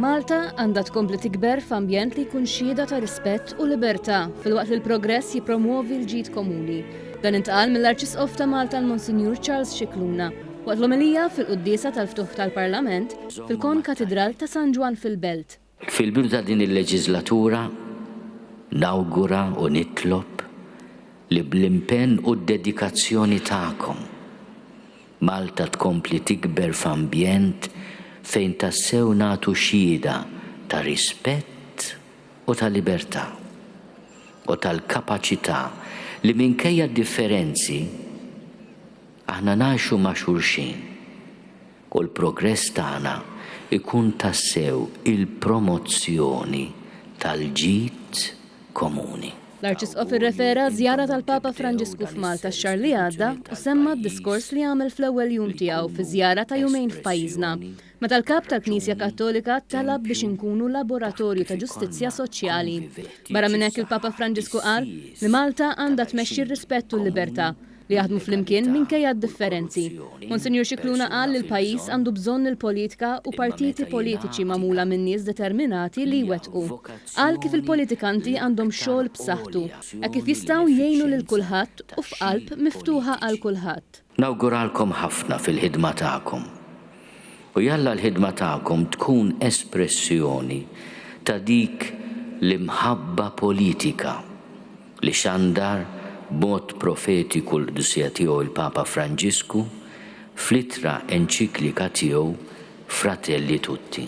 Malta għandha tkompli tikber f'ambjent li jkun xhieda ta' rispett u libertà filwaqt li l-progress jippromuovi l-ġid komuni. Dan intqal mill-Arċisqof ta' Malta l-Monsinjur Charles Scicluna waqt l-omelija fil-quddiesa tal-ftuħ tal-Parlament fil-Konkatedral ta' San Ġwan fil-Belt. Fil-bidu ta' din il-leġislatura nawgura u nitlob li bl-impenn u d-dedikazzjoni tagħkom Malta tkompli tikber f'ambjent fejn tassew nagħtu xhieda ta' rispett u ta' libertà u tal-kapaċità li minkejja differenzi aħna ngħixu ma' xulxin u l-progress tagħna ikun tassew il-promozzjoni tal-ġid komuni. L-Arċisqof irrefera żjara tal-Papa Franġisku f'Malta x-xahar li għadda u semma d-diskors li għamel fl-ewwel jum tiegħu fi żjara ta' jumejn f'pajjiżna. Meta l-kap tal-Knisja Kattolika talab biex inkunu laboratorju ta' ġustizzja soċjali. Barra minn hekk il-Papa Franġisku qal li Malta għandha tmexxi r-rispett u l-libertà li jaħdmu flimkien minkejja d-differenzi. Monsinjur Scicluna qal li l-pajjiż għandu bżonn il-politika u partiti politiċi magħmula minn nies determinati li jwettqu. Qal kif il-politikanti għandhom xogħol b'saħħtu hekk kif jistgħu jgħinu lil kulħadd u f'qalb miftuħa għal kulħadd. Nawguralkom ħafna fil-ħidma tagħkom. U jalla l-ħidma tagħkom tkun espressjoni ta' dik l-imħabba politika li xandar b'mod profetiku l-qudusija tiegħu il-Papa Franġisku fl-ittra enċiklika tiegħu Fratelli Tutti.